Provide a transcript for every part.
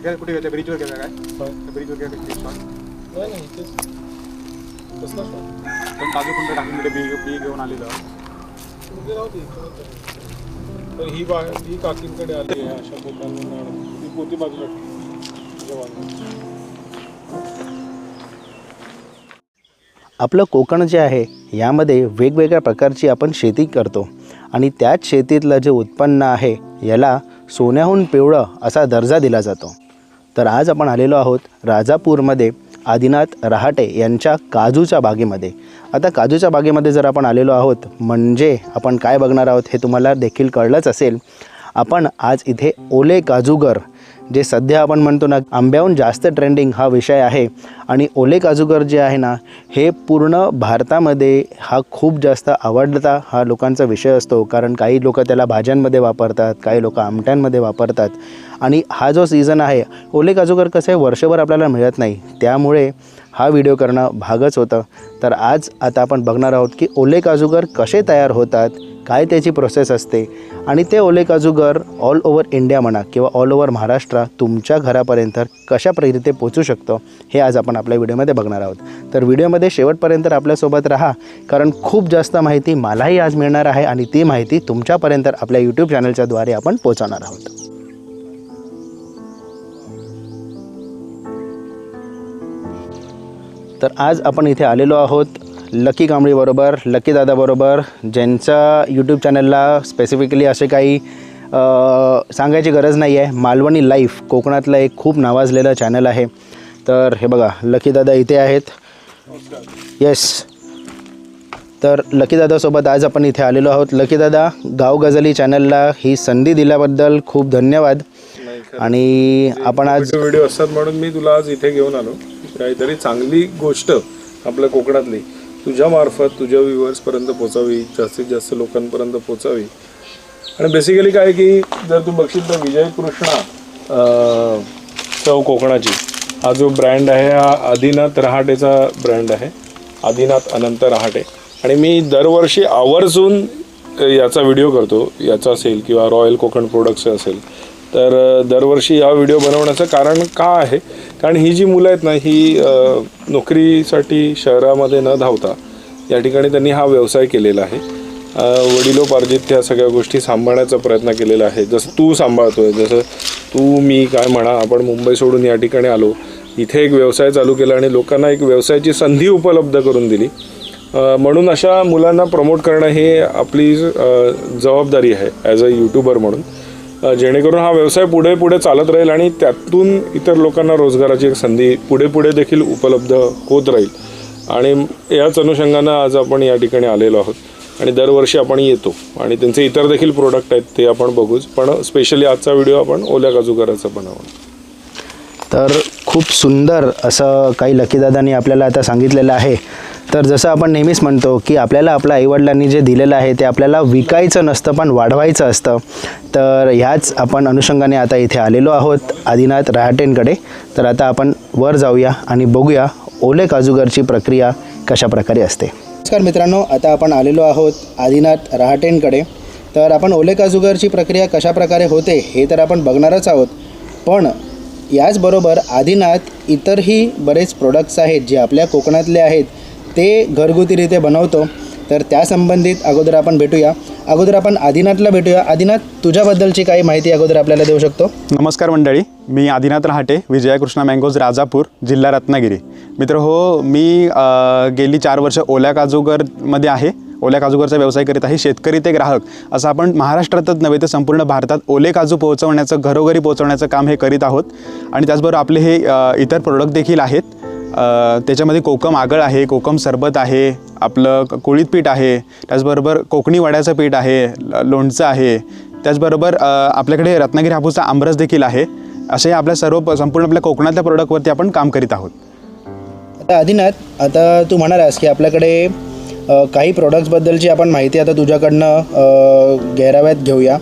काय कुठे गेला ब्रिजवर गेला काय ब्रिजवर गेला नाही तेच कसला पण काजू कुंड टाकून बी घेऊन आलेलं तर ही काकींकडे आली आहे अशा पोतांना ती पोती बाजूला आपलं कोकण जे आहे यामध्ये वेगवेगळ्या प्रकारची आपण शेती करतो आणि त्याच शेतीतलं जे उत्पन्न आहे याला सोन्याहून पिवळं असा दर्जा दिला जातो. तर आज आपण आलेलो आहोत राजापूरमध्ये आदिनाथ रहाटे यांच्या काजूच्या बागेमध्ये. आता काजूच्या बागेमध्ये जर आपण आलेलो आहोत म्हणजे आपण काय बघणार आहोत हे तुम्हाला देखील कळलंच असेल. आपण आज इथे ओले काजूगर जे सध्या आपण म्हणतो ना आंब्याहून जास्त ट्रेंडिंग हा विषय आहे आणि ओले काजूगर जे आहे ना हे पूर्ण भारतामध्ये हा खूप जास्त आवडता हा लोकांचा विषय असतो. कारण काही लोक त्याला भाज्यांमध्ये वापरतात, काही लोक आमट्यांमध्ये वापरतात आणि हा जो सीझन आहे ओले काजूगर कसं आहे वर्षभर आपल्याला मिळत नाही, त्यामुळे हा व्हिडिओ करणं भागच होतं. तर आज आता आपण बघणार आहोत की ओले काजूगर कसे तयार होतात, काय त्याची प्रोसेस असते आणि ते ओले काजूगर ऑल ओव्हर इंडिया म्हणा किंवा ऑल ओव्हर महाराष्ट्र तुमच्या घरापर्यंत कशा प्रकारे पोचू शकतो हे आज आपण आपल्या व्हिडिओमध्ये बघणार आहोत. तर व्हिडिओमध्ये शेवटपर्यंत आपल्यासोबत राहा कारण खूप जास्त माहिती मलाही आज मिळणार आहे आणि ती माहिती तुमच्यापर्यंत आपल्या यूट्यूब चॅनलच्या द्वारे आपण पोहोचवणार आहोत. तर आज आपण इथे आलेलो आहोत लकी कांबळीबरोबर, लकी दादाबरोबर, ज्यांचा यूट्यूब चॅनलला स्पेसिफिकली असे काही सांगायची गरज नाही आहे. मालवणी लाईफ कोकणातलं एक खूप नावाजलेलं चॅनल आहे. तर हे बघा लकी दादा इथे आहेत. येस, तर लकी दादासोबत आज आपण इथे आलेलो आहोत. लकी दादा, गाव गझली चॅनलला ही संधी दिल्याबद्दल खूप धन्यवाद. आणि आपण आज व्हिडिओ असतात म्हणून मी तुला आज इथे घेऊन आलो. काहीतरी चांगली गोष्ट आपल्या कोकणातली तुझ्या मार्फत तुझ्या व्ह्यूअर्सपर्यंत पोचावी, जास्तीत जास्त लोकांपर्यंत पोचावी. आणि बेसिकली काय की जर तू बघशील तर विजय कृष्णा चव कोकणाची हा जो ब्रँड आहे हा आदिनाथ रहाटेचा ब्रँड आहे, आदिनाथ अनंत रहाटे. आणि मी दरवर्षी आवर्जून याचा व्हिडिओ करतो, याचा असेल किंवा रॉयल कोकण प्रोडक्ट्स असेल. तर दरवर्षी हा व्हिडिओ बनवण्याचं कारण का आहे, कारण ही जी मुलं आहेत ना ही नोकरीसाठी शहरामध्ये न धावता या ठिकाणी त्यांनी हा व्यवसाय केलेला आहे. वडिलोपार्जित त्या सगळ्या गोष्टी सांभाळण्याचा प्रयत्न केलेला आहे. जसं तू सांभाळतोय, जसं तू मी काय म्हणा आपण मुंबई सोडून या ठिकाणी आलो, इथे एक व्यवसाय चालू केला आणि लोकांना एक व्यवसायाची संधी उपलब्ध करून दिली. म्हणून अशा मुलांना प्रमोट करणं हे आपली जबाबदारी आहे ॲज अ यूट्यूबर म्हणून, जेणेकरून हा व्यवसाय पुढे पुढे चालत राहील आणि त्यातून इतर लोकांना रोजगाराची एक संधी पुढे पुढे देखील उपलब्ध होत राहील. आणि याच अनुषंगानं आज आपण या ठिकाणी आलेलो आहोत आणि दरवर्षी आपण येतो आणि त्यांचे इतर देखील प्रोडक्ट आहेत ते आपण बघूच. पण स्पेशली आजचा व्हिडिओ आपण ओल्या काजूगराचा बनावू. तर खूप सुंदर असं काही लकीदादांनी आपल्याला आता सांगितलेलं आहे. तर जसं आपण नेहमीच म्हणतो की आपल्याला आपल्या आईवडिलांनी जे दिलेलं आहे ते आपल्याला विकायचं नसतं पण वाढवायचं असतं. तर ह्याच आपण अनुषंगाने आता इथे आलेलो आहोत आदिनाथ रहाटेंकडे. तर आता आपण वर जाऊया आणि बघूया ओले काजूगरची प्रक्रिया कशा प्रकारे असते. नमस्कार मित्रांनो, आता आपण आलेलो आहोत आदिनाथ रहाटेंकडे. तर आपण ओले काजूगरची प्रक्रिया कशा प्रकारे होते हे तर आपण बघणारच आहोत, पण याचबरोबर आदिनाथ इतरही बरेच प्रोडक्ट्स आहेत जे आपल्या कोकणातले आहेत ते घरगुतीरित्या बनवतो. तर त्यासंबंधित अगोदर आपण भेटूया. अगोदर आपण आदिनाथला भेटूया. आदिनाथ, तुझ्याबद्दलची काही माहिती अगोदर आपल्याला देऊ शकतो? नमस्कार मंडळी, मी आदिनाथ रहाटे, विजय कृष्णा मँगोज, राजापूर, जिल्हा रत्नागिरी. मित्र हो, मी गेली 4 वर्ष ओल्या काजूगरमध्ये आहे. ओल्या काजूगरचा व्यवसाय करीत आहे. शेतकरी ते ग्राहक असं आपण महाराष्ट्रातच नव्हे तर संपूर्ण भारतात ओले काजू पोहोचवण्याचं, घरोघरी पोहोचवण्याचं काम हे करीत आहोत. आणि त्याचबरोबर आपले हे इतर प्रोडक्ट देखील आहेत. त्याच्यामध्ये कोकम आगळ आहे, कोकम सरबत आहे, आपलं कुळीत पीठ आहे, त्याचबरोबर कोकणी वड्याचं पीठ आहे, लोणचं आहे, त्याचबरोबर आपल्याकडे रत्नागिरी हापूसचा आमरस देखील आहे. असे आपल्या संपूर्ण आपल्या कोकणातल्या प्रोडक्टवरती आपण काम करीत आहोत. आता आदिनाथ, आता तू म्हणालास की आपल्याकडे काही प्रोडक्ट्सबद्दलची आपण माहिती आता तुझ्याकडनं गैराव्यात घेऊया.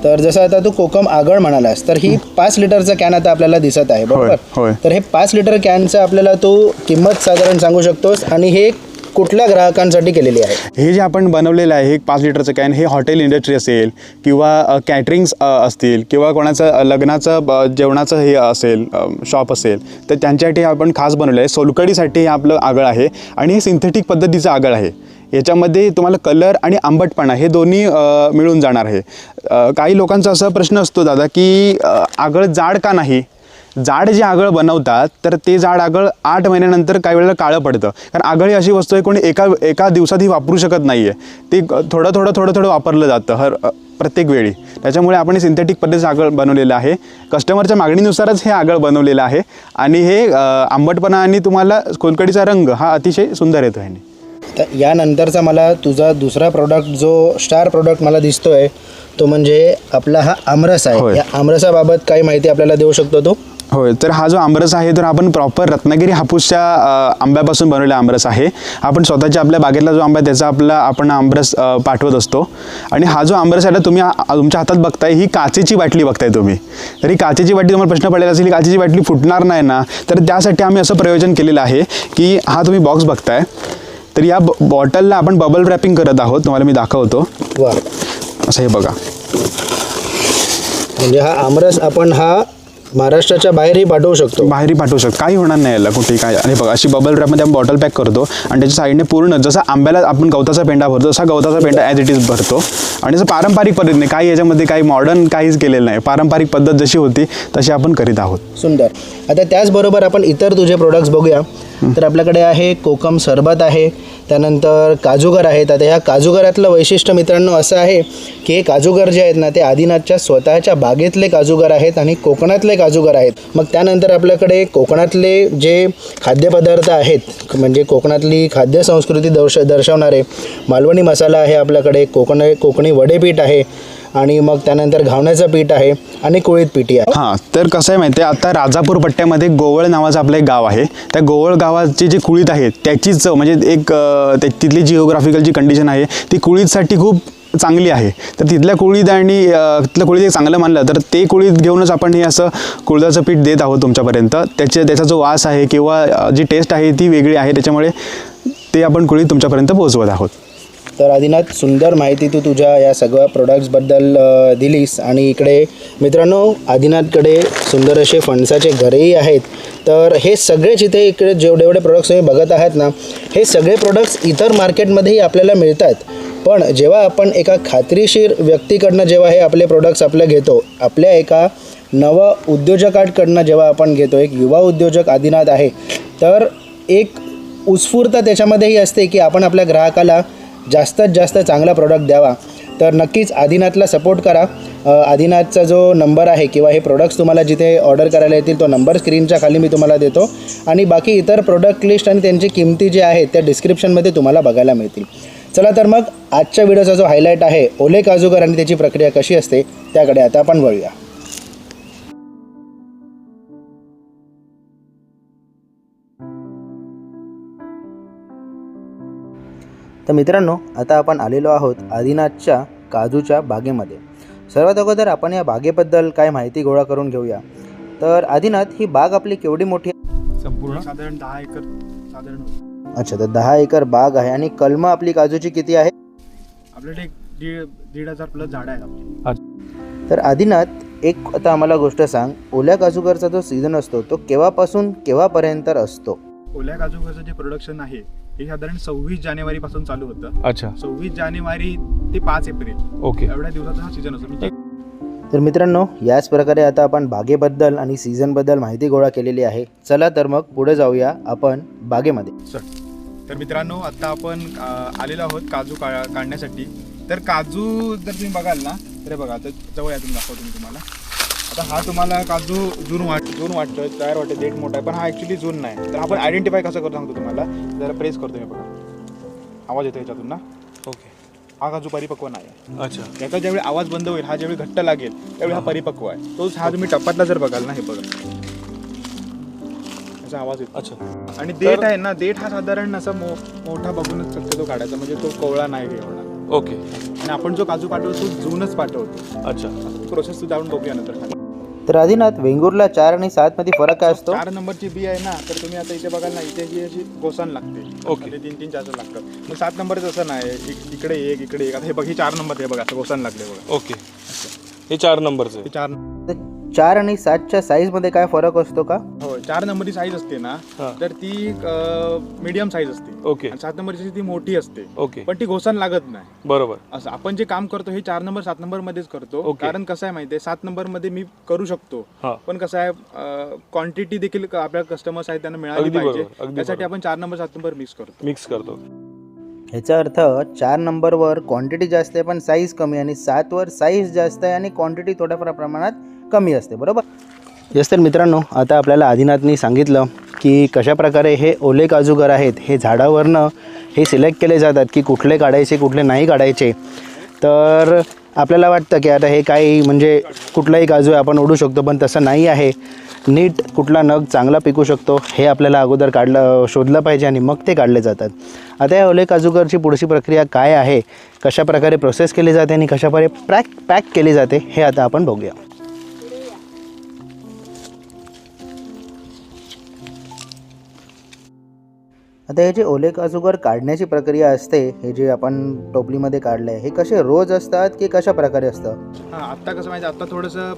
तर जसं आता तू कोकम आगळ म्हणालास तर ही 5 लिटरचा कॅन आता आपल्याला दिसत आहे, बरोबर? होय. तर हे 5 लिटर कॅनचं आपल्याला तू किंमत साधारण सांगू शकतोस आणि हे कुठल्या ग्राहकांसाठी केलेली आहे? हे जे आपण बनवलेलं आहे, हे 5 लिटरचं कॅन, हे हॉटेल इंडस्ट्री असेल किंवा कॅटरिंग्स असतील किंवा कोणाचं लग्नाचं जेवणाचं हे असेल शॉप असेल, तर त्यांच्यासाठी आपण खास बनवलं आहे. सोलकडीसाठी हे आपलं आगळ आहे आणि हे सिंथेटिक पद्धतीचं आगळ आहे. याच्यामध्ये तुम्हाला कलर आणि आंबटपणा हे दोन्ही मिळून जाणार आहे. काही लोकांचा असा प्रश्न असतो दादा की आगळ जाड का नाही? जाड जे आगळ बनवतात तर ते जाड आगळ 8 महिन्यानंतर काही वेळेला काळं पडतं. कारण आगळ ही अशी वस्तू आहे कोणी एका दिवसात ही वापरू शकत नाही आहे. ते थोडं वापरलं जातं प्रत्येक वेळी. त्याच्यामुळे आपण हे सिंथेटिक पद्धतीचं आगळ बनवलेलं आहे. कस्टमरच्या मागणीनुसारच हे आगळ बनवलेलं आहे आणि हे आंबटपणा आणि तुम्हाला सोलकडीचा रंग हा अतिशय सुंदर येतो ह्याने. तर यानंतरचा मला तुझा दुसरा प्रोडक्ट जो स्टार प्रोडक्ट मला दिसतोय तो म्हणजे आपला हा आमरस आहे. या आमरसाबाबत काही माहिती आपल्याला देऊ शकतो तो? होय, तर हा जो आमरस आहे तर आपण प्रॉपर रत्नागिरी हापूसच्या आंब्यापासून बनवलेला आमरस आहे. आपण स्वतःच्या आपल्या बागेतला जो आंबा आहे त्याचा आपण आमरस पाठवत असतो. आणि हा जो आमरस आहे तुम्ही तुमच्या हातात बघताय, ही काचेची बाटली बघताय तुम्ही. तर ही काचेची बाटली तुम्हाला प्रश्न पडलेला असेल, ही काचेची बाटली फुटणार नाही ना? तर त्यासाठी आम्ही असं प्रयोजन केलेलं आहे की हा तुम्ही बॉक्स बघताय, तर या बॉटलला आपण बबल रॅपिंग करत आहोत. तुम्हाला मी दाखवतो. वा, असं हे बघा. म्हणजे हा आमरस आपण हा महाराष्ट्राच्या बाहेरही पाठवू शकतो? बाहेरही पाठवू शकतो, काही होणार नाही याला कुठेही काय. आणि बघा अशी बबल रॅपमध्ये आपण बॉटल पॅक करतो आणि त्याच्या साईडने पूर्ण जसा आंब्याला आपण गवताचा पेंडा भरतो तसा गवताचा पेंडा ॲज इट इज भरतो. आणि जसं पारंपरिक पद्धतीने, काही याच्यामध्ये काही मॉडर्न काहीच केलेलं नाही, पारंपरिक पद्धत जशी होती तशी आपण करीत आहोत. सुंदर. आता त्याचबरोबर आपण इतर तुझे प्रोडक्ट्स बघूया. तर आपल्याकडे आहे कोकम सरबत आहे, त्यानंतर काजूगर आहेत. आता ह्या काजूगरातलं वैशिष्ट्य मित्रांनो असं आहे की हे काजूगर जे आहेत ना ते आदिनाथच्या स्वतःच्या बागेतले काजूगर आहेत आणि कोकणातले काजूगर आहेत. मग त्यानंतर आपल्याकडे कोकणातले जे खाद्यपदार्थ आहेत, म्हणजे कोकणातली खाद्य संस्कृती दर्शवणारे मालवणी मसाला आहे आपल्याकडे, कोकणी वडेपीठ आहे आणि मग त्यानंतर घावण्याचं पीठ आहे आणि कुळीत पिठी आहे. हां, तर कसं आहे माहिती आहे, आता राजापूर पट्ट्यामध्ये गोवळ नावाचं आपलं एक गाव आहे. त्या गोवळ गावाचे जे कुळीत आहेत त्याचीच म्हणजे एक तिथली जिओग्राफिकल जी कंडिशन आहे ती कुळीतसाठी खूप चांगली आहे. तर तिथल्या कुळीत आणि तिथलं कुळीत एक चांगलं मानलं तर ते कुळीत घेऊनच आपण हे असं कुळदाचं पीठ देत आहोत तुमच्यापर्यंत. त्याचा जो वास आहे किंवा जी टेस्ट आहे ती वेगळी आहे, त्याच्यामुळे ते आपण कुळीत तुमच्यापर्यंत पोहोचवत आहोत. तर आदिनाथ, सुंदर माहिती तू तुझ्या या सगळ्या प्रोडक्ट्सबद्दल दिलीस. आणि इकडे मित्रांनो आदिनाथकडे सुंदर असे फणसाचे घरही आहेत. तर हे सगळेच इथे इकडे जेवढे प्रोडक्ट्स तुम्ही बघत आहात ना, हे सगळे प्रोडक्ट्स इतर मार्केटमध्येही आपल्याला मिळतात. पण जेव्हा आपण एका खात्रीशीर व्यक्तीकडनं जेव्हा हे आपले प्रोडक्ट्स घेतो, आपल्या एका नव उद्योजकाकडनं जेव्हा आपण घेतो, एक युवा उद्योजक आदिनाथ आहे, तर एक उत्स्फूर्तता त्याच्यामध्येही असते की आपण आपल्या ग्राहकाला जास्तीत जास्त चांगला प्रोडक्ट द्यावा. तर नक्कीच आदिनाथला सपोर्ट करा. आदिनाथचा जो नंबर आहे किंवा हे प्रोडक्ट्स तुम्हाला जिथे ऑर्डर करायला येतील तो नंबर स्क्रीनच्या खाली मी तुम्हाला देतो. आणि बाकी इतर प्रोडक्ट लिस्ट आणि त्यांची किमती जे आहेत त्या डिस्क्रिप्शनमध्ये तुम्हाला बघायला मिळतील. चला तर मग आजच्या व्हिडिओचा जो हायलाईट आहे ओले काजूगर आणि त्याची प्रक्रिया कशी असते त्याकडे आता आपण वळूया. तर मित्रांनो, आता आपण आलेलो आहोत आदिनाथच्या काजूच्या बागेमध्ये. सर्वात अगोदर आपण या बागेबद्दल काय माहिती गोळा करून घेऊया. तर आदिनाथ, ही बाग आपली केवढी मोठी आहे? संपूर्ण साधारण 10 एकर साधारण. अच्छा, तर 10 एकर बाग आहे. आणि कलमं आपली काजूची किती आहे? आपल्याकडे 1,500 प्लस झाडं आहेत आपली. तर आदिनाथ, एक आता आम्हाला गोष्ट सांग, ओल्या काजूगरचा जो सीझन असतो तो केव्हापासून केव्हापर्यंत असतो? ओल्या काजूगरचं जे प्रोडक्शन आहे हे साधारण 26 जानेवारीपासून चालू होतं. अच्छा, 26 जानेवारी ते 5 एप्रिल ओके. एवढ्या दिवसाचा हा सीझन असतो. तर मित्रांनो, याच प्रकारे आता आपण बागेबद्दल आणि सीझनबद्दल माहिती गोळा केलेली आहे. चला तर मग पुढे जाऊया आपण बागेमध्ये. तर मित्रांनो, आता आपण आलेलो आहोत काजू काढण्यासाठी. तर काजू जर तुम्ही बघाल ना तर बघा, आता जवळ यातून दाखवतो मी तुम्हाला. आता हा तुम्हाला काजू जून वाटतोय, तयार वाटतं, देठ मोठा आहे, पण हा ॲक्च्युली जून नाही. तर आपण आयडेंटिफाय कसं करतो सांगतो तुम्हाला. जरा प्रेस करतो मी, बघा आवाज येतो याच्यातून ना. ओके, हा काजू परिपक्व नाही. अच्छा, याचा ज्यावेळी आवाज बंद होईल, हा ज्यावेळी घट्ट लागेल त्यावेळी हा परिपक्व आहे. तोच हा तुम्ही टप्प्यातला जर बघाल ना, हे बघा याचा आवाज येतो. अच्छा. आणि देठ आहे ना, देठ हा साधारण असा मोठा बघूनच तो काढायचा, म्हणजे तो कोवळा नाही हे होणार. ओके. आणि आपण जो काजू पाठवतो तो जूनच पाठवतो. अच्छा, प्रोसेस सुद्धा आपण बघूया नंतर. तर आदिनाथ, वेंगुर्ला 4 आणि 7 मध्ये फरक काय असतो? 4 नंबरची बी आहे ना, तर तुम्ही आता इथे बघाल ना, इथे ही अशी गोसाण लागते. ओके. 3-3 4 लागतं. मग 7 नंबरचं असं नाही, इकडे एक इकडे एक. आता हे बघ, ही 4 नंबर, हे बघा असं गोसाण लागले बघा. ओके, हे 4 नंबरचं हे 4 तर 4 आणि 7च्या साईजमध्ये काय फरक असतो का? हो, 4 नंबरची साईज असते ना, हां. तर ती मीडियम साईज असते. ओके. आणि 7 नंबरची ती मोठी असते, ओके, पण ती घोसाण लागत नाही. बरोबर. असं आपण जे काम करतो हे 4 नंबर 7 नंबर मध्येच करतो. ओके. कारण कसं आहे माहिती आहे, 7 नंबर मध्ये मी करू शकतो, हां. पण कसं आहे क्वांटिटी देखील आपल्या कस्टमर्स आहेत त्यांना मिळाली अगदी पाहिजे. बरोबर, अगदी त्यासाठी बरोबर. आपण 4 नंबर 7 नंबर मिक्स करतो. ह्याचा अर्थ 4 नंबरवर क्वांटिटी जास्त आहे पण साईज कमी, आणि 7वर साईज जास्त आहे आणि क्वांटिटी थोड्याफार प्रमाणात कमी असते, बरोबर? येस, तर मित्रांनो, आता आपल्याला आदिनाथनी सांगितलं की कशाप्रकारे हे ओले काजूगर आहेत, हे झाडावरनं हे सिलेक्ट केले जातात की कुठले काढायचे कुठले नाही काढायचे. तर आपल्याला वाटतं की आता हे काही म्हणजे कुठलाही काजू आपण ओढू शकतो, पण तसं नाही आहे. नीट कुठला नग चांगला पिकू शकतो हे आपल्याला अगोदर शोधलं पाहिजे आणि मग ते काढले जातात. आता या ओले काजूगरची पुढची प्रक्रिया काय आहे, कशाप्रकारे प्रोसेस केली जाते आणि कशाप्रकारे पॅक केली जाते हे आता आपण बघूया. आता हे जे ओले काजूगर काढण्याची प्रक्रिया असते, हे जे आपण टोपलीमध्ये काढलं आहे, हे कसे रोज असतात की कशा प्रकारे असतं? हां, आत्ता कसं माहिती, आत्ता थोडंसं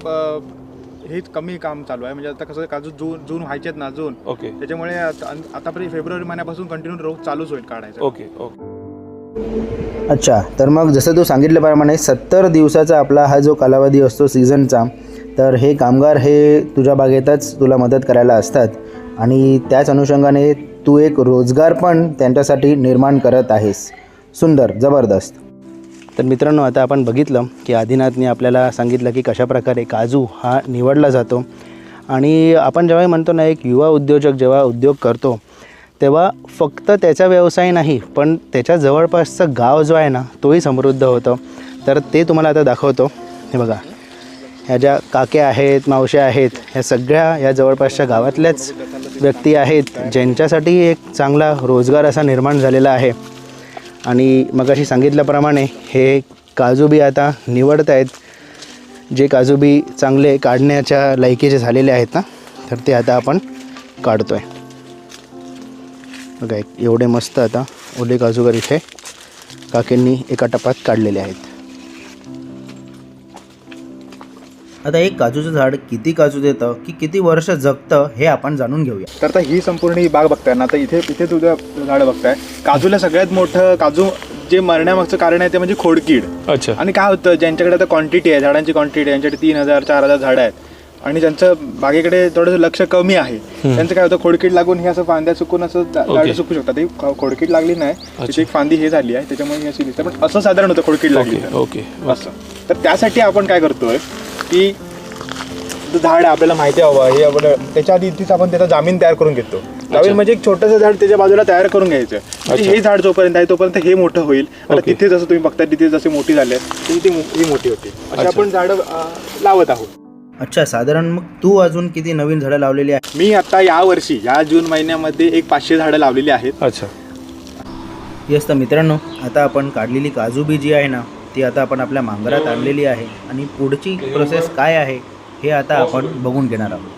हेच कमी काम चालू आहे. म्हणजे आता कसं काजू जून व्हायचे आहेत ना, जून. ओके, त्याच्यामुळे आतापर्यंत फेब्रुवारी महिन्यापासून कंटिन्यू रोज चालूच होईल काढायचं. Okay, okay. अच्छा, तर मग जसं तू सांगितल्याप्रमाणे 70 दिवसाचा आपला हा जो कालावधी असतो सीझनचा, तर हे कामगार हे तुझ्या बागेतच तुला मदत करायला असतात आणि त्याच अनुषंगाने तू एक रोजगार पण त्यांच्यासाठी निर्माण करत आहेस. सुंदर, जबरदस्त. तर मित्रांनो, आता आपण बघितलं की आदिनाथने आपल्याला सांगितलं की कशाप्रकारे काजू हा निवडला जातो. आणि आपण जेव्हा म्हणतो ना, एक युवा उद्योजक जेव्हा उद्योग करतो तेव्हा फक्त त्याचा व्यवसाय नाही, पण त्याच्या जवळपासचं गाव जो आहे ना, तोही समृद्ध होतं. तर ते तुम्हाला आता दाखवतो. हे बघा, ह्या ज्या काक्या आहेत, मावश्या आहेत, ह्या सगळ्या या जवळपासच्या गावातल्याच व्यक्ती आहेत ज्यांच्यासाठी एक चांगला रोजगार असा निर्माण झालेला आहे. आणि मगाशी सांगितल्याप्रमाणे हे काजू बी आता निवडत आहेत. जे काजू बी चांगले काढण्याच्या लायकीचे झालेले आहेत ना, तर ते आता आपण काढतो आहे. बघा, एवढे मस्त आता ओले काजूगर इथे काकींनी एका टपात काढलेले आहेत. आता एक काजूचं झाड किती काजू देतं की किती वर्ष जगतं हे आपण जाणून घेऊया. तर आता ही संपूर्ण ही बाग बघताय ना, आता इथे तुझं झाड बघताय. काजूला सगळ्यात मोठं काजू जे मरण्यामागचं कारण आहे ते म्हणजे खोडकीड. अच्छा. आणि काय होतं, ज्यांच्याकडे आता क्वांटिटी आहे, झाडांची क्वांटिटी आहे, ज्यांच्याकडे 3000-4000 झाडं आहेत आणि ज्यांचं बागेकडे थोडंसं लक्ष कमी आहे, त्यांचं काय होतं, खोडकीड लागून हे असं फांद्या चुकून असं झाडं सुकू शकतात. ही खोडकीड लागली नाही, तिथे एक फांदी हे झाली आहे, त्याच्यामुळे ही अशी दिसते. पण असं साधारण होतं खोडकीड लागली तर. ओके, असं. तर त्यासाठी आपण काय करतोय की झाड आपल्याला माहिती हवं हे आपण त्याच्या आधी इथेच आपण त्याचा जामीन तयार करून घेतो. जामीन म्हणजे एक छोटंसं झाड त्याच्या बाजूला तयार करून घ्यायचं. म्हणजे हे झाड जोपर्यंत आहे तोपर्यंत हे मोठं होईल. आता तिथे जसं तुम्ही बघता, तिथे जसे मोठी झाले तिथे ही मोठी होती. अशी आपण झाडं लावत आहोत. अच्छा, साधारण मग तू अजून किती नवीन झाडं लावलेली आहे? मी आता यावर्षी या जून महिन्यामध्ये एक 500 झाडं लावलेली आहेत. अच्छा. येस, तर मित्रांनो, आता आपण काढलेली काजू बी जी आहे ना, ती आता आपण आपल्या मांगरात आणलेली आहे आणि पुढची प्रोसेस काय आहे हे आता आपण बघून घेणार आहोत.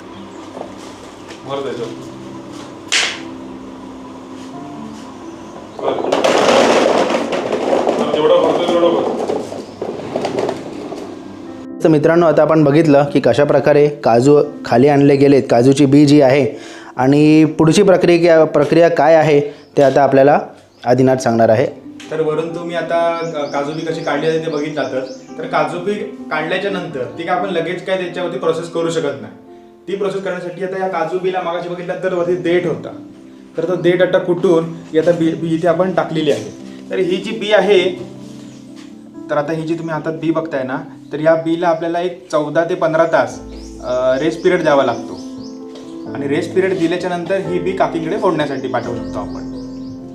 तर मित्रांनो, आता आपण बघितलं की कशाप्रकारे काजू खाली आणले गेलेत, काजूची बी जी आहे, आणि पुढची प्रक्रिया काय आहे ते आता आपल्याला आदिनाथ सांगणार आहे. तर वरून तुम्ही आता काजू बी कशी काढली जाते ते बघितलातच. तर काजू बी काढल्याच्या नंतर ती काय आपण लगेच काय त्याच्यावरती प्रोसेस करू शकत नाही. ती प्रोसेस करण्यासाठी आता या काजू बीला मागाशी बघितलं तर वरती देठ होता, तर तो देठ आता कुठून आता बी इथे आपण टाकलेली आहे. तर ही जी बी आहे, तर आता ही जी तुम्ही हातात बी बघताय ना, तर या बीला आपल्याला एक 14 ते 15 तास रेस्ट पिरियड द्यावा लागतो. आणि रेस्ट पिरियड दिल्याच्या नंतर ही बी काकीकडे फोडण्यासाठी पाठवू शकतो आपण.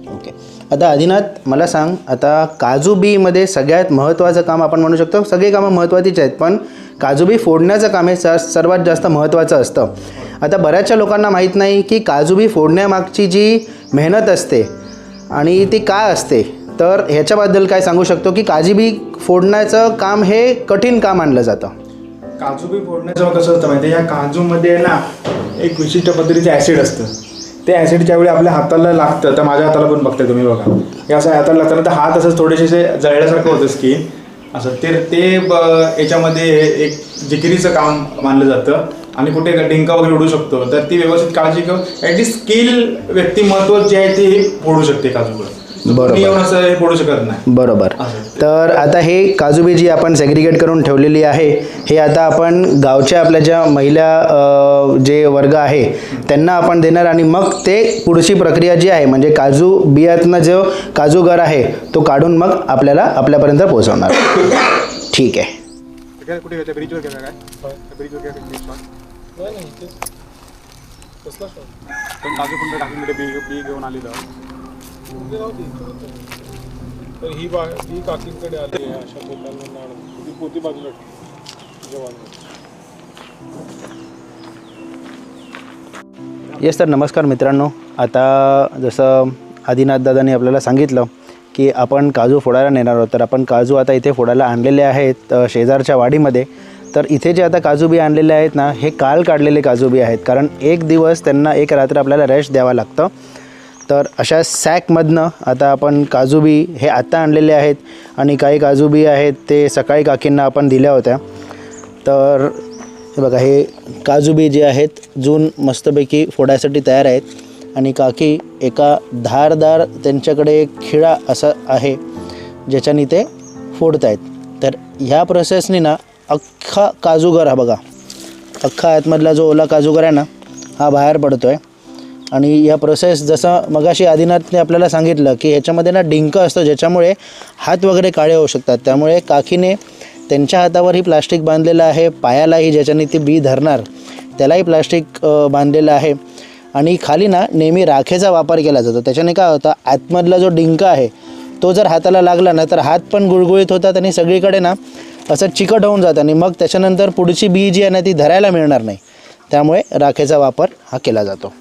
ओके, आता आदिनाथ मला सांग, आता काजू बीमध्ये सगळ्यात महत्त्वाचं काम आपण म्हणू शकतो, सगळी कामं महत्त्वाचीच आहेत, पण काजू बी फोडण्याचं काम हे सर्वात जास्त महत्त्वाचं असतं. आता बऱ्याचशा लोकांना माहीत नाही की काजू बी फोडण्यामागची जी मेहनत असते आणि ती काय असते. तर ह्याच्याबद्दल काय सांगू शकतो की काजू बी फोडण्याचं काम हे कठीण काम मानलं जातं? काजू बी फोडण्याचं कसं होतं माहिती आहे, या काजूमध्ये ना एक विशिष्ट पद्धतीचं ॲसिड असतं. ते ॲसिड ज्यावेळी आपल्या हाताला लागतं, तर माझ्या हाताला पण बघताय तुम्ही बघा, हे असं हाताला लागतं ना तर हात असं थोडेसे जळल्यासारखं होतं स्किन असं. ते याच्यामध्ये एक जिकिरीचं काम मानलं जातं आणि कुठे डिंका वगैरे उडू शकतो, तर ती व्यवस्थित काळजी घेऊन ॲटलीस्ट स्किल व्यक्तिमत्व जे आहे ते फोडू शकते काजूवर. बरोबर. येऊन असं हे फोडू शकत नाही. बरोबर. तर आता हे काजू बी जी आपण सेग्रिगेट करून ठेवलेली आहे, हे आता आपण गावच्या आपल्या ज्या महिला जे वर्ग आहे त्यांना आपण देणार आणि मग ते पुढची प्रक्रिया जी आहे म्हणजे काजू बियातनं जो काजू गर आहे तो काढून मग आपल्याला आपल्यापर्यंत पोहोचवणार. ठीक आहे. कुठे घ्यायचं, ब्रिजवर घ्यायचं काय? ब्रिजवर घ्यायचं पण काजू पण टाकून बी घेऊन आलेलं. तर ही काकींकडे आली आहे अशा पोत्यांना आणून ती पोती बाजूला जेवण. येस, तर नमस्कार मित्रांनो. आता जसं आदिनाथ दादांनी आपल्याला सांगितलं की आपण काजू फोडायला नेणार आहोत, तर आपण काजू आता इथे फोडायला आणलेले आहेत शेजारच्या वाडीमध्ये. तर इथे जे आता काजू बी आणलेले आहेत ना, हे काल काढलेले काजू बी आहेत, कारण एक दिवस त्यांना एक रात्र आपल्याला रेस्ट द्यावा लागतं. तर अशा सॅकमधनं आता आपण काजू बी हे आत्ता आणलेले आहेत आणि काही काजू बी आहेत ते सकाळी काकींना आपण दिल्या होत्या. तर हे बघा, हे काजू बी जे आहेत जून मस्तपैकी फोडायसाठी तयार आहेत आणि काकी एका धारदार त्यांच्याकडे एक खिळा असा आहे ज्याच्याने ते फोडत आहेत. तर ह्या प्रोसेसनी ना अख्खा काजूगर हा बघा, अख्खा आतमधला जो ओला काजूगर आहे ना हा बाहेर पडतो आहे. आणि या प्रोसेस जसं मगाशी आदिनाथने आपल्याला सांगितलं की ह्याच्यामध्ये ना डिंक असतो ज्याच्यामुळे हात वगैरे काळे होऊ शकतात. त्यामुळे काकीने त्यांच्या हातावरही प्लास्टिक बांधलेलं आहे, पायालाही ज्याच्याने ती बी धरणार त्यालाही प्लास्टिक बांधलेलं आहे आणि खाली ना नेहमी राखेचा वापर केला जातो. त्याच्याने काय होतं, आतमधला जो डिंक आहे तो जर हाताला लागला ना तर हात पण गुळगुळीत होतात आणि सगळीकडे ना असं चिकट होऊन जातं आणि मग त्याच्यानंतर पुढची बी जी आहे ना ती धरायला मिळणार नाही. त्यामुळे राखेचा वापर हा केला जातो.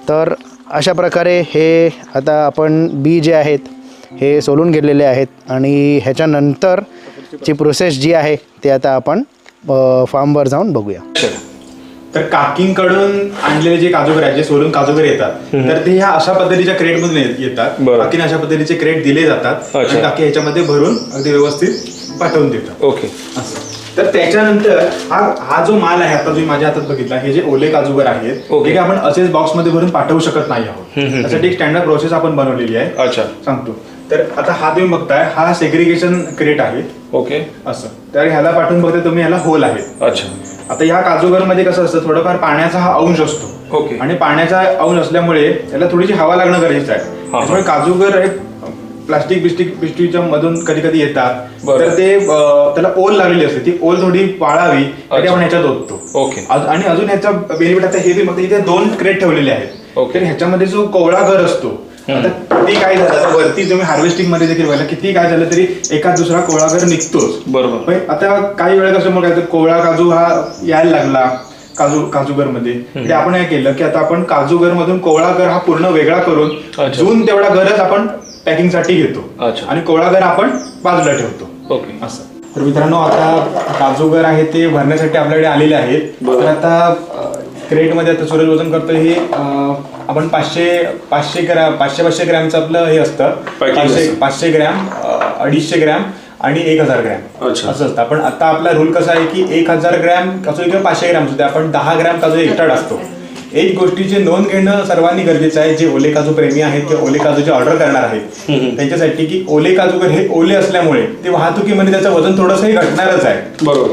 तर अशा प्रकारे हे आता आपण बी जे आहेत हे सोलून घेतलेले आहेत आणि ह्याच्यानंतरची प्रोसेस जी आहे ते आता आपण फार्मवर जाऊन बघूया. तर काकींकडून आणलेले जे काजूगर आहेत, जे सोलून काजूगर येतात, तर ते ह्या अशा पद्धतीच्या क्रेटमधून येतात. काकीने अशा पद्धतीचे क्रेट दिले जातात आणि काकी ह्याच्यामध्ये भरून अगदी व्यवस्थित पाठवून देतात. ओके. असं. तर त्याच्यानंतर हा जो माल आहे आता तुम्ही माझ्या हातात बघितला, हे जे ओले काजूगर आहेत हे काही आपण असेच बॉक्समध्ये भरून पाठवू शकत नाही आहोत. त्यासाठी एक स्टँडर्ड प्रोसेस आपण बनवलेली आहे. अच्छा, सांगतो. तर आता हा तुम्ही बघताय, हा सेग्रिगेशन क्रेट आहे. ओके. असं. तर ह्याला पाठवून बघताय तुम्ही, ह्याला होल आहे. अच्छा. आता ह्या काजूगरमध्ये कसं असतं, थोडंफार पाण्याचा हा अंश असतो. ओके. आणि पाण्याचा अंश असल्यामुळे याला थोडीशी हवा लागणं गरजेचं आहे. त्यामुळे काजूगर हे प्लास्टिक बिस्टिकच्या मधून कधी कधी येतात, तर ते त्याला ओल लागलेली असते, ती ओल थोडी पाळावी त्यासाठी आपण ह्याच्यात ओततो. ओके. आणि अजून ह्याचा बेनिफिट आता हे बघता, इथे 2 क्रेट ठेवलेले आहेत. तर ह्याच्यामध्ये जो कोवळा घर असतो, आता किती काय झालं वरती तुम्ही हार्वेस्टिंग मध्ये देखील बघा, किती काय झालं तरी एका दुसरा कोवळा घर निघतोच. बरोबर. पण आता काही वेळा कसं काय कोवळा काजू हा यायला लागला काजूगर मध्ये, आपण काय केलं की आता आपण काजूगर मधून कोवळा घर हा पूर्ण वेगळा करून जून तेवढा घरच आपण पॅकिंग साठी घेतो आणि कोवळा घर आपण बाजूला ठेवतो. ओके. असं. तर मित्रांनो, आता काजूगर आहे ते भरण्यासाठी आपल्याकडे आलेले आहेत. तर आता क्रेटमध्ये आता सूरज वजन करतो हे आपण 500 ग्रॅमचं आपलं हे असतं. 500 ग्रॅम, 250 ग्रॅम आणि 1000 ग्रॅम असं असतं. आपण आता आपला रूल कसा आहे की 1000 ग्रॅम असो किंवा 500 ग्रॅम असतो, आपण 10 ग्रॅम काजू एक्स्ट्रा टाकतो. एक गोष्टीची नोंद घेणं सर्वांनी गरजेचं आहे, जे ओले काजू प्रेमी आहेत किंवा ओले काजूचे ऑर्डर करणार आहेत त्यांच्यासाठी, की ओले काजूगर हे ओले असल्यामुळे ते वाहतुकीमध्ये त्याचं वजन थोडंसं घटणारच आहे. बरोबर.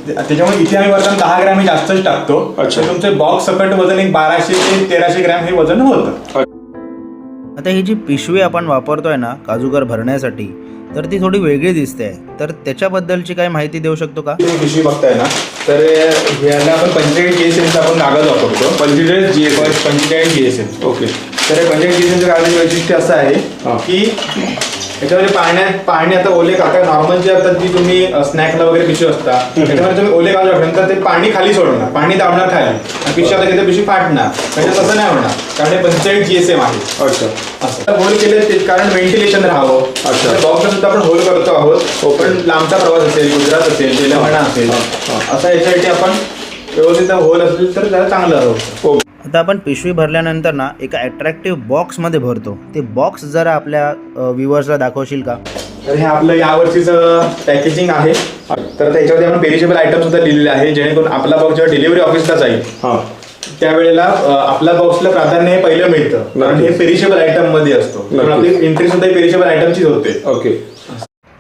त्याच्यामुळे इथे आम्ही वजन 10 ग्रॅम हे जास्तच टाकतो. तुमचे बॉक्स सकट वजन एक 1200 ते 1300 ग्रॅम हे वजन होतं. आता ही जी पिशवी आपण वापरतोय ना काजूगर भरण्यासाठी, तर ती थोडी वेगळी दिसते, तर त्याच्याबद्दलची काय माहिती देऊ शकतो का? पिशवी बघताय ना, तर ह्याला आपण 45 GSM आपण कागद वापरतो. 45 GSM. ओके. तर 45 GSM कागदाचे वैशिष्ट्य असं आहे की याच्यामध्ये पाणी आता ओले आता नॉर्मल जे असतात जी तुम्ही स्नॅकला वगैरे पिशवी असता त्याच्यामध्ये तुम्ही ओले काजू टाकल्यानंतर ते पाणी खाली सोडणार, पाणी दाबणार खाली आणि पिशवी आता तिथे पिशवी फाटणार, म्हणजे तसं नाही होणार कारण हे 45 GSM आहे. अच्छा. असं होल केले ते कारण व्हेंटिलेशन राहावं. बॉक्सला सुद्धा आपण होल करतो आहोत, पण लांबचा प्रवास असेल, गुजरात असेल, तेलंगणा असेल, असं याच्यासाठी आपण व्यवस्थित होल असेल तर त्याला चांगलं राहतं. आता आपण पिशवी भरल्यानंतर ना एका अट्रॅक्टिव्ह बॉक्समध्ये भरतो. ते बॉक्स जरा आपल्या व्ह्युअर्सला दाखवशील का? तर हे आपलं यावर्षीचं पॅकेजिंग आहे. तर त्याच्यामध्ये आपण पेरिशेबल आयटम सुद्धा लिहिलेले आहे, जेणेकरून आपला बॉक्स जेव्हा डिलिव्हरी ऑफिसला जाईल त्यावेळेला आपल्या बॉक्सला प्राधान्य हे पहिलं मिळतं, कारण हे पेरिशेबल आयटम मध्ये असतो. आपली एंट्री सुद्धा पेरिशेबल आयटमचीच होते. ओके.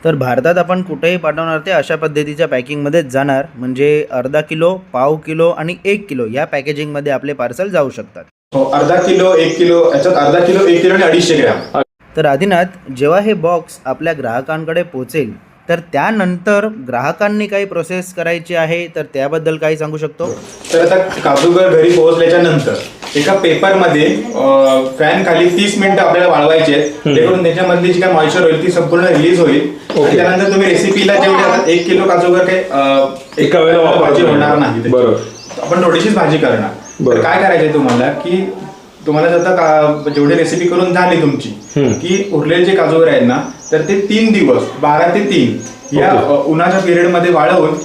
तर भारतात आपण कुठेही पाठवणार ते अशा पद्धतीच्या पॅकिंगमध्येच जाणार, म्हणजे अर्धा किलो, पाव किलो आणि 1 किलो या पॅकेजिंगमध्ये आपले पार्सल जाऊ शकतात. हो, अर्धा किलो, 1 किलो, याच्यात अर्धा किलो, 1 किलो आणि 250 ग्रॅम. तर आदिनाथ, जेव्हा हे बॉक्स आपल्या ग्राहकांकडे पोहोचेल तर त्यानंतर ग्राहकांनी काही प्रोसेस करायची आहे, तर त्याबद्दल काही सांगू शकतो? तर आता काजूगर घरी पोहोचल्याच्या नंतर एका पेपरमध्ये फॅन खाली 30 मिनिटं आपल्याला वाळवायचे आहेत, जेणेकरून त्याच्यामधली जी काय मॉइश्चर होईल ती संपूर्ण रिलीज होईल. आणि त्यानंतर तुम्ही रेसिपीला जेवढे आता 1 किलो काजूगर काही एका वेळेला भाजी होणार नाही. बरोबर. आपण थोडीशीच भाजी करणार. तर काय करायचंय तुम्हाला की तुम्हाला जर आता जेवढी रेसिपी करून झाली तुमची की उरलेले जे काजूगर आहेत ना, तर ते 3 दिवस 12 ते 3 या उन्हाच्या पिरियड मध्ये वाळवून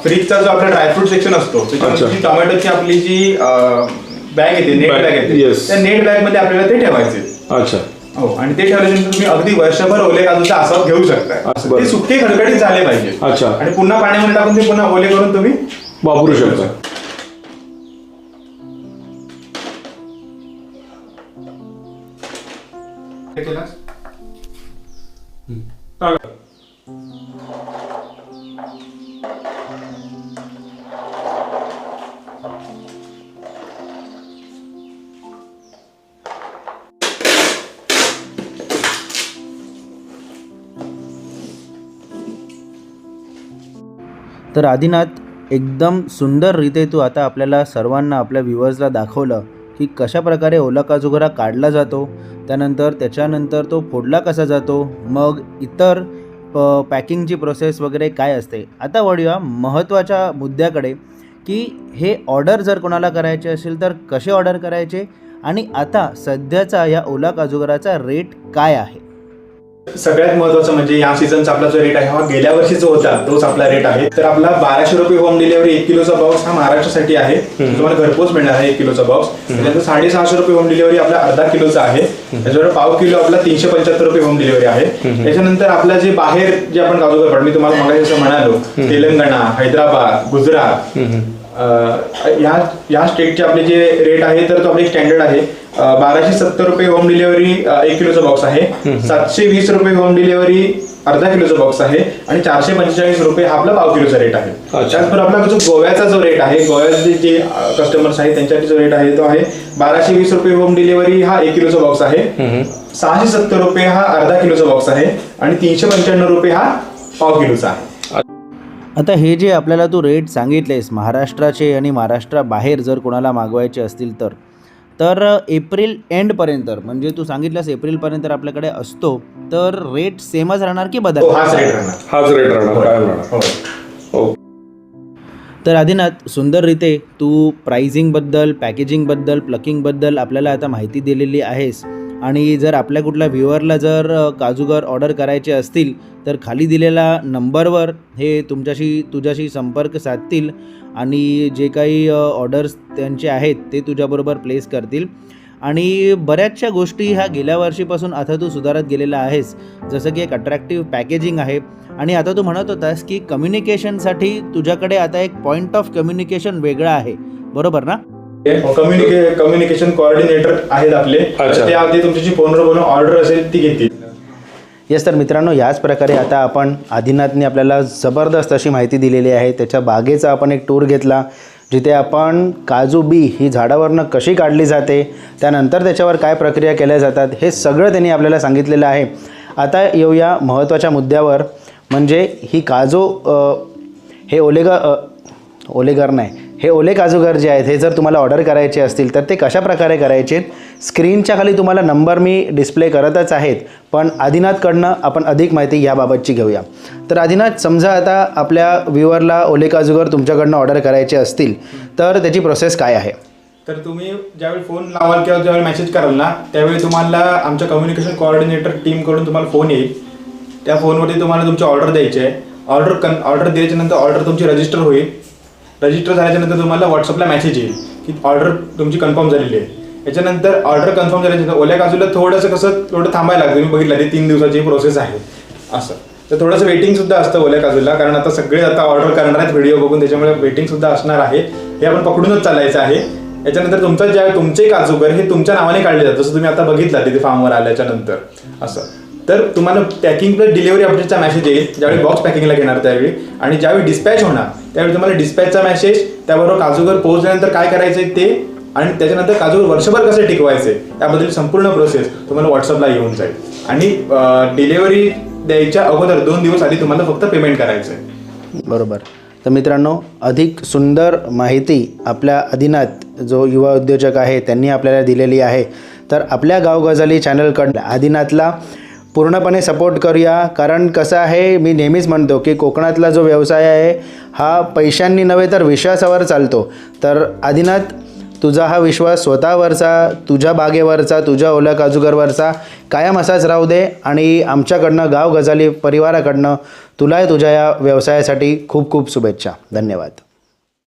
फ्रीजचा जो आपला ड्रायफ्रूट सेक्शन असतो त्याच्यामध्ये टोमॅटोची आपली जी बॅग येते, नेट बॅग येते, त्या नेट बॅग मध्ये आपल्याला ते ठेवायचे. अच्छा. हो, आणि ते ठेवल्यानंतर तुम्ही अगदी वर्षभर ओले काजूचा आस्वाद घेऊ शकता. ते सुके खडखडीत झाले पाहिजे. अच्छा. आणि पुन्हा पाण्यामध्ये टाकून ते पुन्हा ओले करून तुम्ही वापरू शकता. तर आदिनाथ, एकदम सुंदररीते तू आता आपल्याला सर्वांना, आपल्या व्ह्युअर्सला दाखवलं की कशा प्रकारे ओला काजूगर काढला जातो, त्यानंतर त्याच्यानंतर तो फोडला कसा जातो, मग इतर पॅकिंगची प्रोसेस वगैरे काय असते. आता वळूया महत्त्वाच्या मुद्द्याकडे की हे ऑर्डर जर कोणाला करायचे असेल तर कसे ऑर्डर करायचे, आणि आता सध्याचा या ओला काजूगराचा रेट काय आहे? सगळ्यात महत्त्वाचं म्हणजे या सीझनचा आपला जो रेट आहे हा गेल्या वर्षी जो होता तोच आपला रेट आहे. तर आपला 1200 रुपये होम डिलिव्हरी 1 किलोचा बॉक्स हा महाराष्ट्रासाठी आहे. तुम्हाला घरपोच मिळणार आहे 1 किलोचा बॉक्स. त्यानंतर 650 रुपये होम डिलिव्हरी आपला अर्धा किलोचा आहे. त्याच्यावर पाव किलो आपला 375 रुपये होम डिलिव्हरी आहे. त्याच्यानंतर आपला जे बाहेर जे आपण काजूगर पण मी तुम्हाला मगाशी जसं म्हणालो, तेलंगणा, हैदराबाद, गुजरात या स्टेटचे आपले जे रेट आहे तर तो आपले स्टँडर्ड आहे. 1270 रुपये होम डिलिव्हरी 1 किलोचा बॉक्स आहे. 720 रुपये होम डिलिव्हरी अर्धा किलोचा बॉक्स आहे. आणि 445 रुपये हा आपला पाव किलोचा रेट आहे. त्याचबरोबर आपला जो गोव्याचा जो रेट आहे, गोव्याचे जे कस्टमर्स आहेत त्यांच्यासाठी जो रेट आहे तो आहे 1220 रुपये होम डिलिव्हरी हा 1 किलोचा बॉक्स आहे. 670 रुपये हा अर्धा किलोचा बॉक्स आहे. आणि 395 रुपये हा पाव किलोचा आहे. आता हे जे आपल्याला तू रेट सांगितलेस महाराष्ट्राचे आणि महाराष्ट्राबाहेर जर कोणाला मागवायचे असतील तर एप्रिल एंडपर्यंत, म्हणजे तू सांगितलंस एप्रिलपर्यंत आपल्याकडे असतो, तर रेट सेमच राहणार की बदल? हाच रेट राहणार. काय राहणार? तर आदिनाथ, सुंदररीते तू प्राइसिंगबद्दल, पॅकेजिंगबद्दल, प्लकिंगबद्दल आपल्याला आता माहिती दिलेली आहेस. आणि जर आपल्या कुठल्या व्ह्युअरला जर काजूगर ऑर्डर करायचे असतील तर खाली दिलेल्या नंबरवर हे तुझ्याशी संपर्क साधतील आणि जे काही ऑर्डर्स त्यांचे आहेत ते तुझ्याबरोबर प्लेस करतील. आणि बऱ्याचशा गोष्टी ह्या गेल्या वर्षीपासून आता तू सुधारत गेलेला आहेस, जसं की एक अट्रॅक्टिव्ह पॅकेजिंग आहे. आणि आता तू म्हणत होतास की कम्युनिकेशनसाठी तुझ्याकडे आता एक पॉईंट ऑफ कम्युनिकेशन वेगळा आहे, बरोबर ना? कम्युनिकेशन कोऑर्डिनेटर आहेत आपले. ते आधी तुमची फोनवर बोलून ऑर्डर असेल ती घेतील. येस, तर मित्रांनो, याच प्रकारे आता आपण आदिनाथने आपल्याला जबरदस्त अशी माहिती दिलेली आहे. त्याच्या बागेचा आपण एक टूर घेतला, जिथे आपण काजू बी ही झाडावरनं कशी काढली जाते, त्यानंतर त्याच्यावर काय प्रक्रिया केल्या जातात, हे सगळं त्यांनी आपल्याला सांगितलेलं आहे. आता येऊया महत्त्वाच्या मुद्द्यावर, म्हणजे ही काजू हे ओलेगर नाही, हे ओले काजूगर जे आहेत हे जर तुम्हाला ऑर्डर करायचे असतील तर ते कशा प्रकारे करायचे, स्क्रीनच्या खाली तुम्हाला नंबर मी डिस्प्ले करतच आहेत, पण आदिनाथकडनं आपण अधिक माहिती याबाबतची घेऊया. तर आदिनाथ, समजा आता आपल्या व्ह्युअरला ओले काजूगर तुमच्याकडनं ऑर्डर करायचे असतील तर त्याची प्रोसेस काय आहे? तर तुम्ही ज्यावेळी फोन लावाल किंवा ज्यावेळी मेसेज कराल ना, त्यावेळी तुम्हाला आमच्या कम्युनिकेशन कोऑर्डिनेटर टीमकडून तुम्हाला फोन येईल. त्या फोनवरती तुम्हाला तुमची ऑर्डर द्यायची आहे. ऑर्डर दिल्याच्यानंतर ऑर्डर तुमची रजिस्टर होईल. रजिस्टर झाल्याच्यानंतर तुम्हाला व्हॉट्सअपला मेसेज येईल की ऑर्डर तुमची कन्फर्म झालेली आहे. याच्यानंतर ऑर्डर कन्फर्म झाल्याच्यानंतर ओल्या काजूला थोडं थांबायला लागतं. मी बघितलं ते 3 दिवसाची प्रोसेस आहे असं. तर थोडंसं वेटिंगसुद्धा असतं ओल्या काजूला, कारण आता सगळे ऑर्डर करणार आहेत व्हिडिओ बघून, त्याच्यामुळे वेटिंगसुद्धा असणार आहे. हे आपण पकडूनच चालायचं आहे. याच्यानंतर तुमचे काजूगर हे तुमच्या नावाने काढले जातात, जसं तुम्ही आता बघितला तिथे फार्मवर आल्याच्या नंतर असं. तर तुम्हाला पॅकिंग प्लस डिलिव्हरी अपडेटचा मेसेज येईल ज्यावेळी बॉक्स पॅकिंगला घेणार त्यावेळी, आणि ज्यावेळी डिस्पॅच होणार त्यावेळी तुम्हाला डिस्पॅचचा मेसेज, त्याबरोबर काजूगर पोहोचल्यानंतर काय करायचं आहे ते, आणि त्याच्यानंतर काजूगर वर्षभर कसे टिकवायचे त्याबद्दल संपूर्ण प्रोसेस तुम्हाला व्हॉट्सअपला येऊन जाईल. आणि डिलिव्हरी द्यायच्या अगोदर 2 दिवस आधी तुम्हाला फक्त पेमेंट करायचं आहे. बरोबर. तर मित्रांनो, अधिक सुंदर माहिती आपल्या आदिनाथ जो युवा उद्योजक आहे त्यांनी आपल्याला दिलेली आहे. तर आपल्या गावगजाली चॅनलकडनं आदिनाथला पूर्णपणे सपोर्ट करूया, कारण कसं आहे, मी नेहमीच म्हणतो की कोकणातला जो व्यवसाय आहे हा पैशांनी नव्हे तर विश्वासावर चालतो. तर आदिनाथ, तुझा हा विश्वास स्वतःवरचा, तुझ्या बागेवरचा, तुझ्या ओल्या काजूगरवरचा कायम असाच राहू दे. आणि आमच्याकडनं, गाव गजाली परिवाराकडनं तुला तुझ्या या व्यवसायासाठी खूप खूप शुभेच्छा. धन्यवाद.